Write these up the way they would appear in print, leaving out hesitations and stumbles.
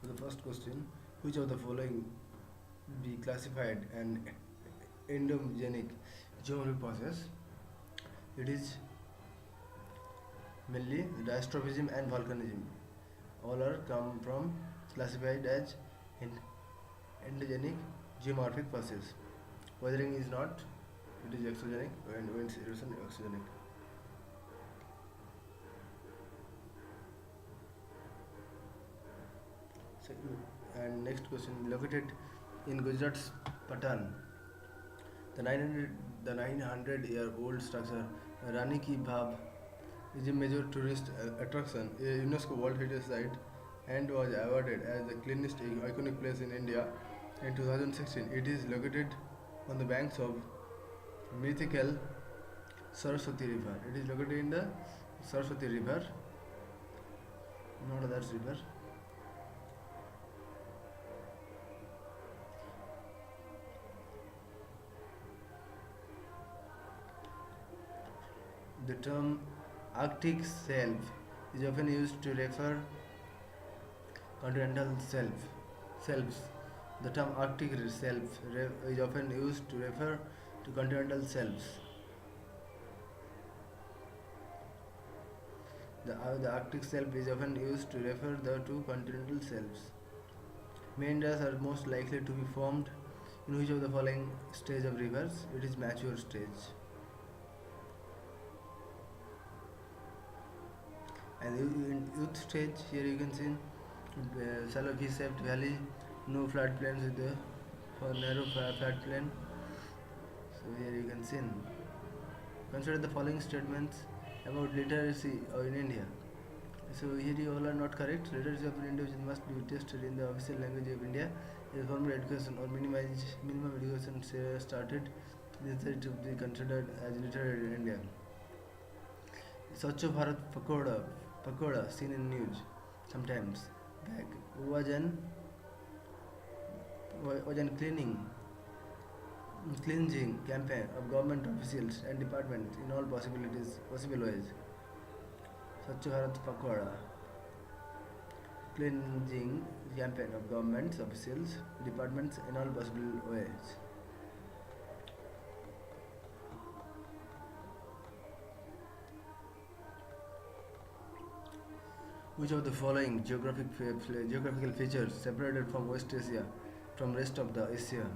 The first question: which of the following be classified an endogenic geometric process? It is mainly dystrophism and volcanism. All are come from classified as endogenic geomorphic process. Weathering is not; it is exogenic, and wind erosion exogenic. So, and next question: located in Gujarat's Patan, the 900-year-old structure Rani Ki Bhab is a major tourist attraction, a UNESCO World Heritage Site, and was awarded as the cleanest iconic place in India in 2016. It is located on the banks of mythical Saraswati River. It is located in the Saraswati River, not that river. The term Arctic shelf is often used to refer continental shelves. The term Arctic shelf is often used to refer to continental shelves. The Arctic shelf is often used to refer to continental shelves. Meanders are most likely to be formed in which of the following stage of rivers? It is mature stage. And in youth stage, here you can see shallow V-shaped valley, no flat plains with the for narrow flat plain. So here you can see. Consider the following statements about literacy in India. So here you all are not correct. Literacy of an individual must be tested in the official language of India. A formal education or minimum education started is to be considered as literary in India. Swachh Bharat pakoda seen in news sometimes back was an cleansing campaign of government officials and departments in all possible ways. Swachh Bharat pakoda cleansing campaign of governments officials departments in all possible ways. Which of the following geographical features separated from West Asia from rest of the Asia?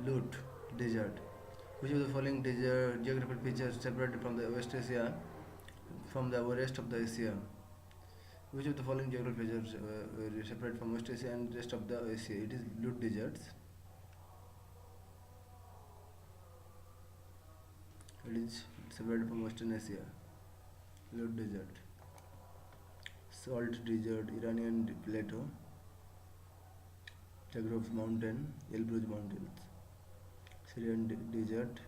Lut Desert. Which of the following geographical features separated from the West Asia from the rest of the Asia? Which of the following geographical features separate from West Asia and rest of the Asia? It is Lut Deserts. It is separated from Western Asia. Lut Desert. Salt Desert, Iranian Plateau, Tagrov Mountain, Elbrus Mountains, Syrian Desert,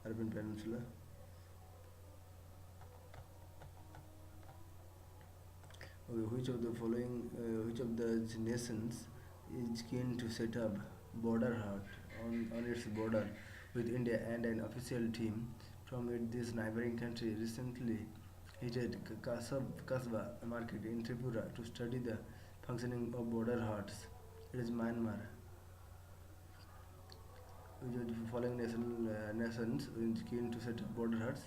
Arabian Peninsula. Okay, which of the nations is keen to set up border hut on its border with India, and an official team from this neighboring country recently visited Kasba market in Tripura to study the functioning of border huts. It is Myanmar. Which of the following nations is keen to set up border huts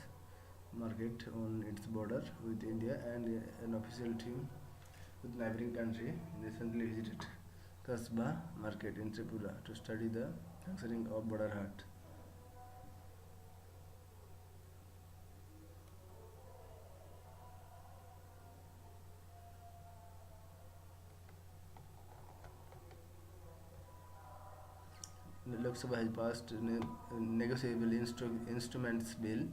market on its border with India, and an official team with neighboring country recently visited Kasba market in Tripura to study the functioning of border hut. Lok Sabha has passed negotiable instruments bill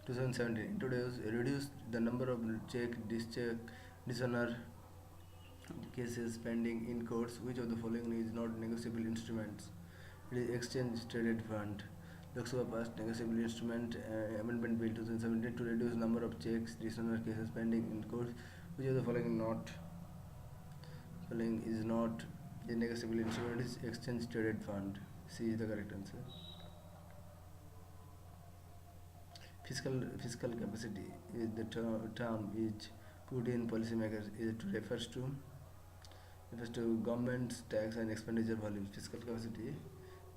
2017 introduced reduced the number of check dishonor cases pending in courts. Which of the following is not negotiable instruments? It is exchange traded fund. Lok Sabha passed negotiable instrument amendment bill 2017 to reduce number of checks dishonor cases pending in courts. Which of the following is not a negotiable instrument? Is exchange traded fund. C is the correct answer. Fiscal capacity is the term is put in policymakers. It refers to refers to government's tax and expenditure volumes. Fiscal capacity,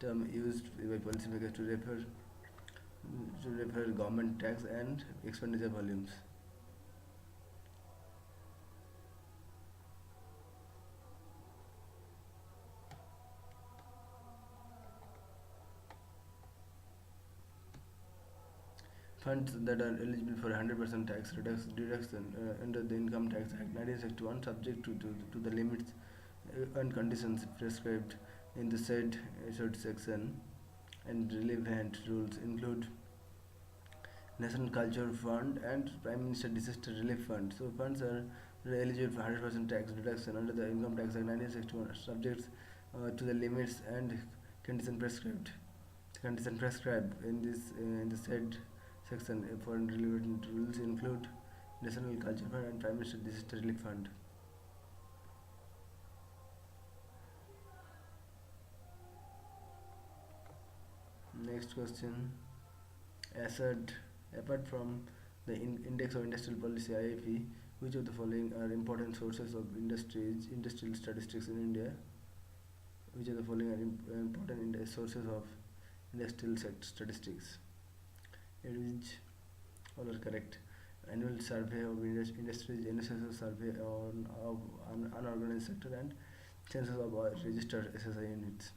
term used by policymakers to refer government tax and expenditure volumes. Funds that are eligible for 100% tax deduction under the Income Tax Act 1961, subject to the limits and conditions prescribed in the said section, and relevant rules include National Culture Fund and Prime Minister Disaster Relief Fund. So funds are eligible for 100% tax deduction under the Income Tax Act 1961, subject to the limits and condition prescribed. Condition prescribed in the said section for relevant rules include National Culture Fund and Prime Minister Disaster Relief Fund. Next question. Assert, apart from the Index of Industrial Policy (IIP), which of the following are important sources of industrial statistics in India? Which of the following are important sources of industrial statistics? Which all are correct. Annual survey of industries, NSS survey on of unorganized sector, and census of registered SSI units.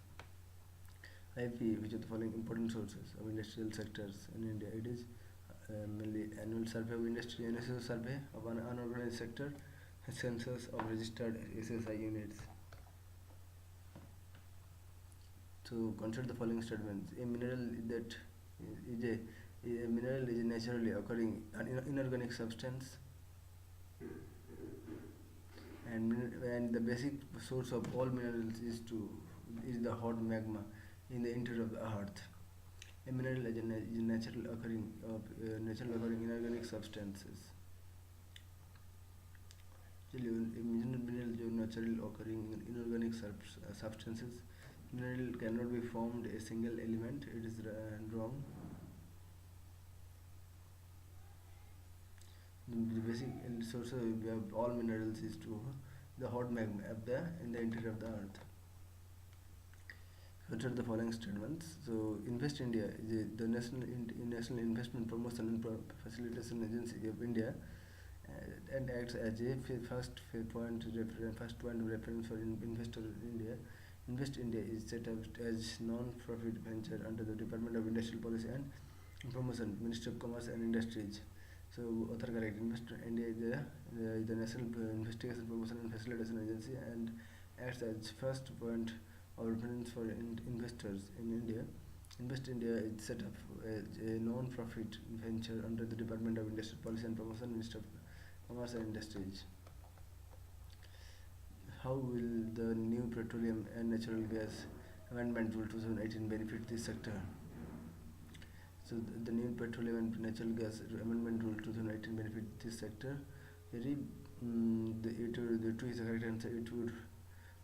IP, which are the following important sources of industrial sectors in India? It is mainly annual survey of industry, NSS survey of an unorganized sector, census of registered SSI units. So consider the following statements. A mineral that is a mineral is a naturally occurring inorganic substance, and the basic source of all minerals is the hot magma in the interior of the earth. A mineral is a natural occurring inorganic substances. A mineral is naturally occurring inorganic substances. Mineral cannot be formed a single element. It is wrong. The basic source of all minerals is the hot magma in the interior of the earth. Consider the following statements. So, Invest India is the National Investment Promotion and Facilitation Agency of India, and acts as a first point of reference for investors in India. Invest India is set up as non-profit venture under the Department of Industrial Policy and Promotion, Ministry of Commerce and Industries. So, author correct. Invest India is the National Investigation, Promotion and Facilitation Agency, and acts as first point of reference for investors in India. Invest India is set up as a non-profit venture under the Department of Industrial Policy and Promotion, Ministry of Commerce and Industries. How will the new Petroleum and Natural Gas Amendment Rule 2018 benefit this sector? So the new Petroleum and Natural Gas Amendment Rule 2018 benefit this sector. The two is the correct answer. It would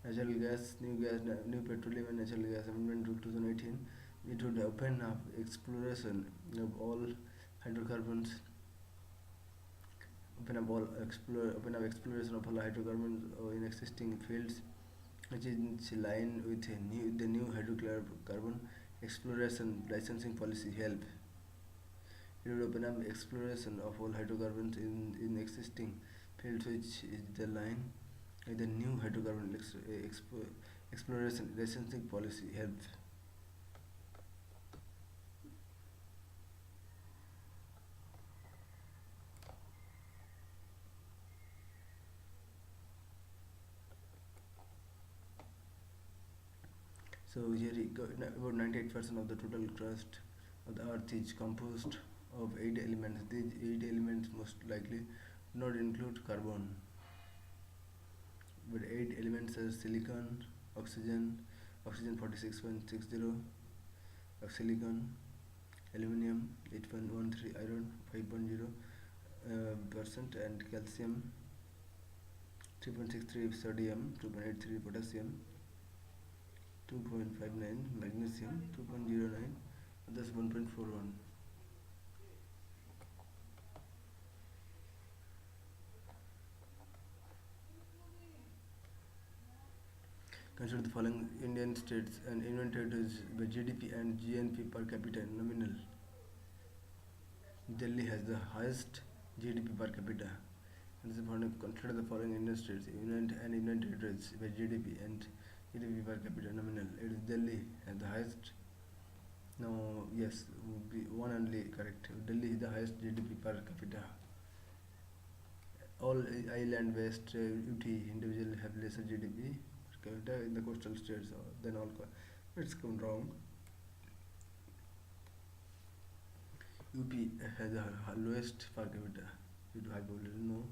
new Petroleum and Natural Gas Amendment Rule 2018. It would open up exploration of all hydrocarbons. Open up exploration of all hydrocarbons in existing fields, which is in line with the new hydrocarbon exploration licensing policy help. It would open up exploration of all hydrocarbons in existing fields, which is the line with the new hydrocarbon exploration licensing policy help. So here about 98% of the total crust of the earth is composed of 8 elements. These 8 elements most likely do not include carbon, but 8 elements are silicon, oxygen 46.60 of silicon, aluminum 8.13, iron 5.0%, and calcium 3.63, sodium 2.83, potassium 2.59, magnesium 2.09, others 1.41. Consider the following Indian states and union territories by GDP and GNP per capita nominal. Delhi has the highest GDP per capita. Consider the following Indian states union and union territories by GDP and GDP per capita nominal. It is Delhi has the highest. No, yes, would be one only correct. Delhi is the highest GDP per capita. All island west UT individually have lesser GDP per capita in the coastal states than all. It's come wrong. UP has the lowest per capita due to high population. No,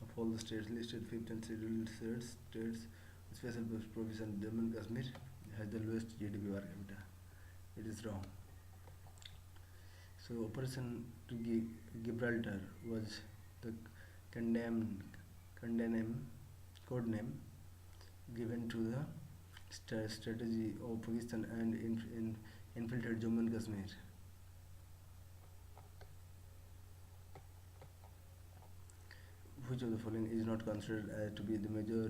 of all the states listed, fifth and scheduled states, special provision Jammu and Kashmir has the lowest GDP per capita. It is wrong. So Operation Gibraltar was the condemned code name given to the strategy of Pakistan and infiltrate Jammu and Kashmir. Which of the following is not considered to be a major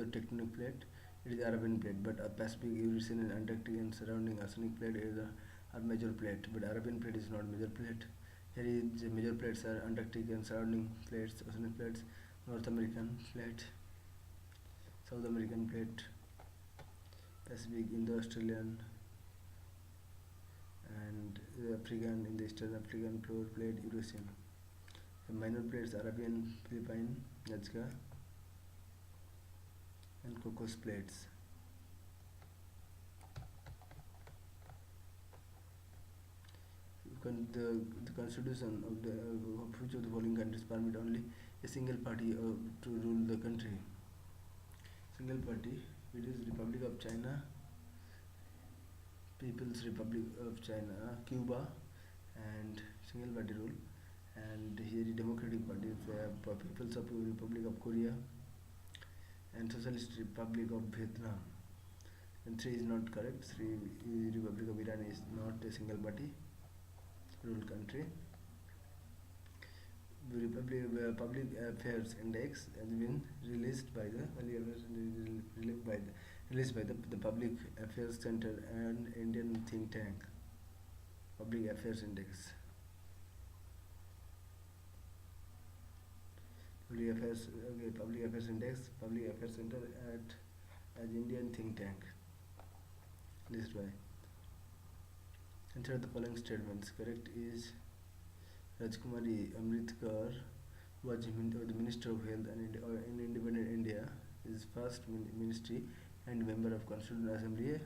tectonic plate? It is Arabian plate, but a Pacific, Eurasian, and Antarctic and surrounding oceanic plate is a major plate. But Arabian plate is not major plate. Here is major plates are Antarctic and surrounding plates, oceanic plates, North American plate, South American plate, Pacific, Indo-Australian, and African in the Eastern African floor plate, Eurasian. The minor plates Arabian, Philippine, Nazca, and Cocos plates. The constitution of which of the following countries permit only a single party to rule the country? Single party. It is Republic of China, People's Republic of China, Cuba, and single party rule. And here is Democratic Party, People's Republic of Korea, and Socialist Republic of Vietnam. And 3 is not correct. 3 Republic of Iran is not a single party rule country. The Public Affairs Index has been released by the Public Affairs Center and Indian think tank. Public Affairs Index. Public Affairs Index, Public Affairs Center as Indian think tank. This way. Enter the following statements. Correct is Rajkumari Amritkar was the Minister of Health in independent India. His first ministry and member of Constituent Assembly,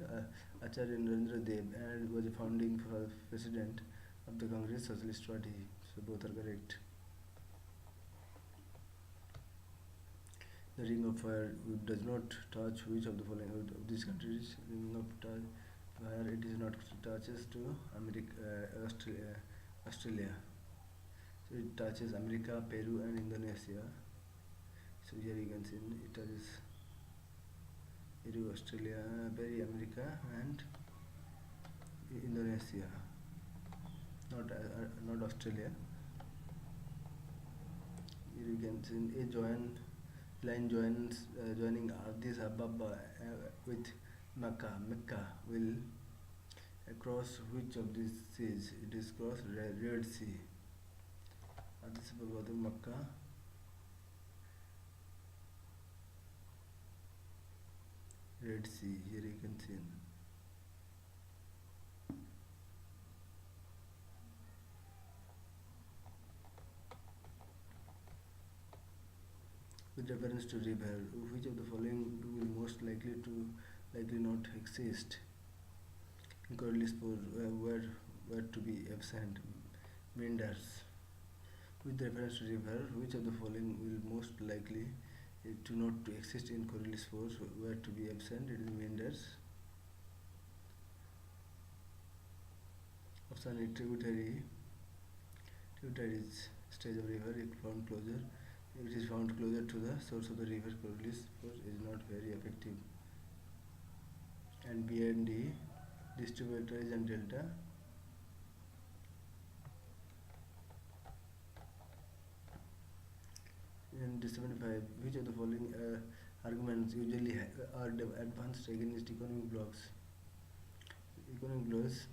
Acharya Narendra Dev, and was a founding president of the Congress Socialist Party. So both are correct. The Ring of Fire does not touch which of the following of these countries? Ring of Fire, it is not touches to Australia. So it touches America, Peru, and Indonesia. So here you can see it touches Peru, Australia, Peru, America, and Indonesia. Not Australia. Here you can see a line joining Addis Ababa with Mecca will across which of these seas? It is cross Red Sea. Addis Ababa to Mecca, Red Sea. Here you can see. With reference to river, which of the following will most likely not exist? In Coralispur, were to be absent. Meanders. With reference to river, which of the following will most likely to not to exist in Coralispur, were to be absent? It is meanders. Option A, tributary. Tributary is stage of river. It is found closer to the source of the river Coralispur is not very effective. And B and D, distributaries and delta. And 75, which of the following arguments usually are advanced against economic blocks. Economic blocs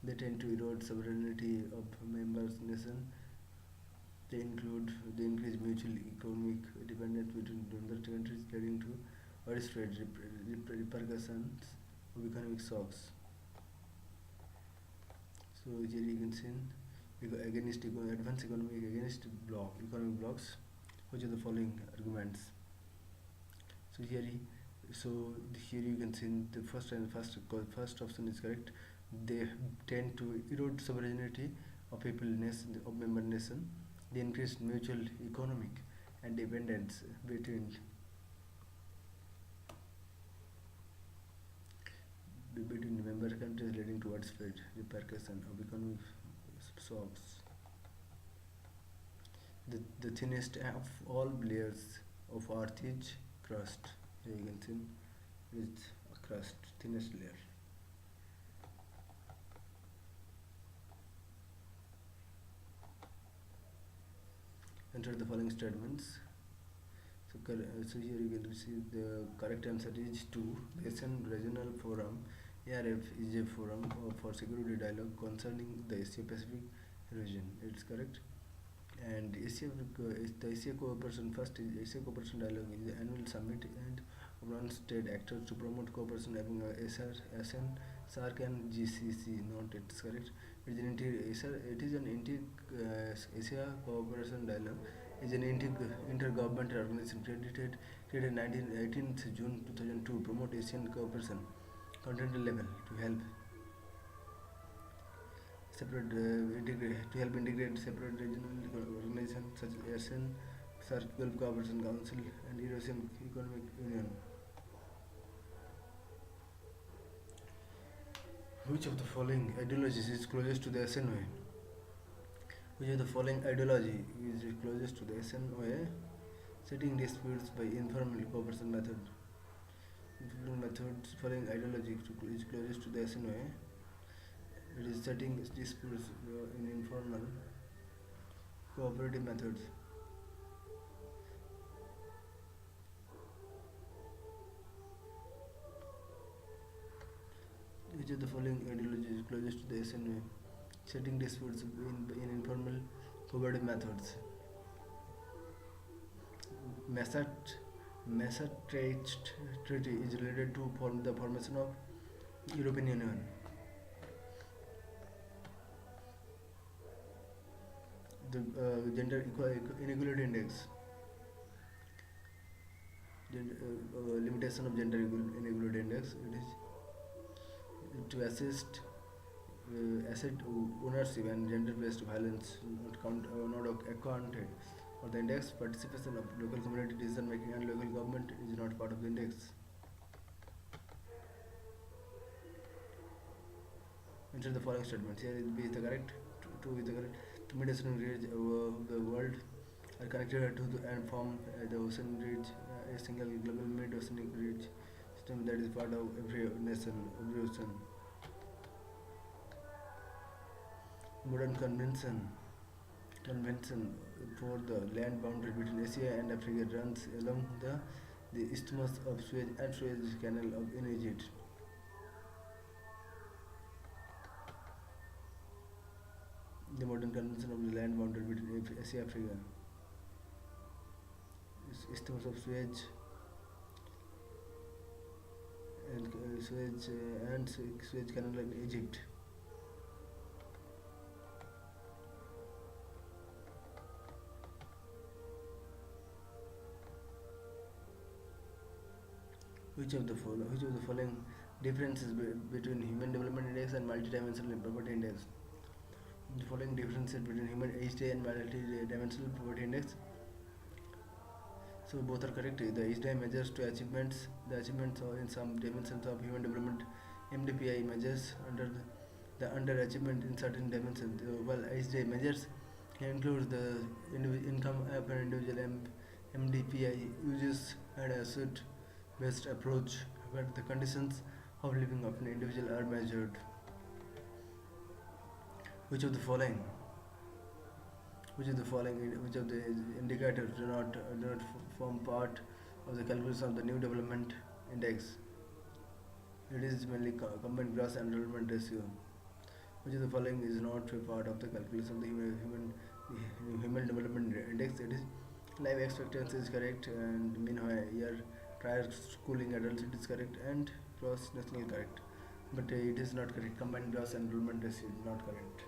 they tend to erode sovereignty of members' nation. They increase mutual economic dependence between member countries, leading to widespread repercussions of economic shocks. So here you can see against advanced economic against economic blocks, which are the following arguments. So so here you can see the first option is correct. They tend to erode sovereignty of of member nation. They increase mutual economic and dependence between member countries, leading to widespread repercussion of economic shocks. The thinnest of all layers of earth is crust. Here you can see with a crust, thinnest layer. Enter the following statements. So here you can see the correct answer is 2. The ASEAN Regional Forum ARF is a forum for security dialogue concerning the Asia Pacific region. It's correct. And the Asia Cooperation Asia Cooperation Dialogue is the annual summit and non-state actors to promote cooperation among ASEAN, SAARC and GCC. Not it's correct. It is an Asia Cooperation Dialogue is an intergovernmental organization created 18th June 2002 to promote Asian cooperation continental level to help integrate separate regional organizations such as ASEAN, SAARC, Gulf Cooperation Council, and Eurasian Economic Union. Which of the following ideologies is closest to the ASEAN way? Which of the following ideology is closest to the ASEAN way? Setting disputes by informal cooperation method. Following ideology is closest to the ASEAN way. It is setting disputes in informal cooperative methods. Which of the following ideology is closest to the ASEAN way? Setting disputes in informal cooperative methods. Maastricht Treaty is related to the formation of European Union. The Gender Inequality Index. Limitation of Gender Inequality Index. It is to assist asset ownership and gender-based violence not accounted for the index. Participation of local community decision making and local government is not part of the index. Enter the following statements. Here will be the correct. Two is the correct. The mid-ocean ridge of the world are connected to and form the ocean ridge, a single global mid-oceanic ridge system that is part of every nation, every ocean. Modern convention for the land boundary between Asia and Africa runs along the Isthmus of Suez and Suez Canal in Egypt. The modern convention of the land boundary between Asia and Africa, Isthmus of Suez and Suez Canal in Egypt. Which of the following differences between Human Development Index and Multidimensional Poverty Index? The following differences between Human HDI and Multidimensional Poverty Index. So both are correct. The HDI measures the achievements in some dimensions of human development. MDPI measures the underachievement in certain dimensions. While HDI measures includes the income of an individual, MDPI uses an asset based approach where the conditions of living of an individual are measured. Which of the indicators do not form part of the calculation of the new development index. It is mainly combined gross enrollment ratio. Which of the following is not a part of the calculation of the human development index? It is life expectancy is correct, and mean year prior schooling adults it is correct, and gross national correct. But it is not correct. Combined gross enrollment ratio is not correct.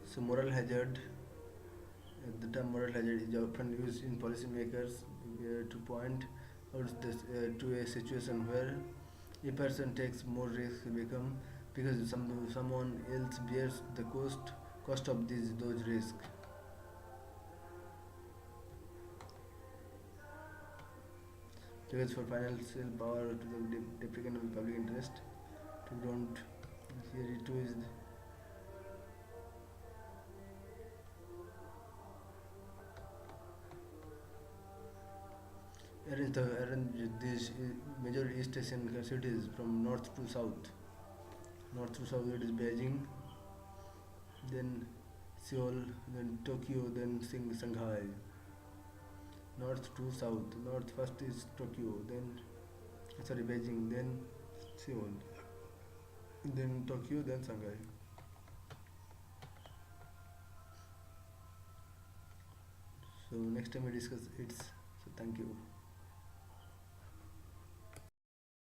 So moral hazard. The term moral hazard is often used in policymakers to point out to a situation where a person takes more risk become because someone else bears the cost of those risks. Because for financial power to the deprecant of public interest to don't here it too is arrange these major East Asian cities from north to south. North to south it is Beijing, then Seoul, then Tokyo, then Shanghai. North to south. North first is Tokyo, then sorry Beijing, then Seoul, then Tokyo, then Shanghai. So next time we discuss it. So thank you.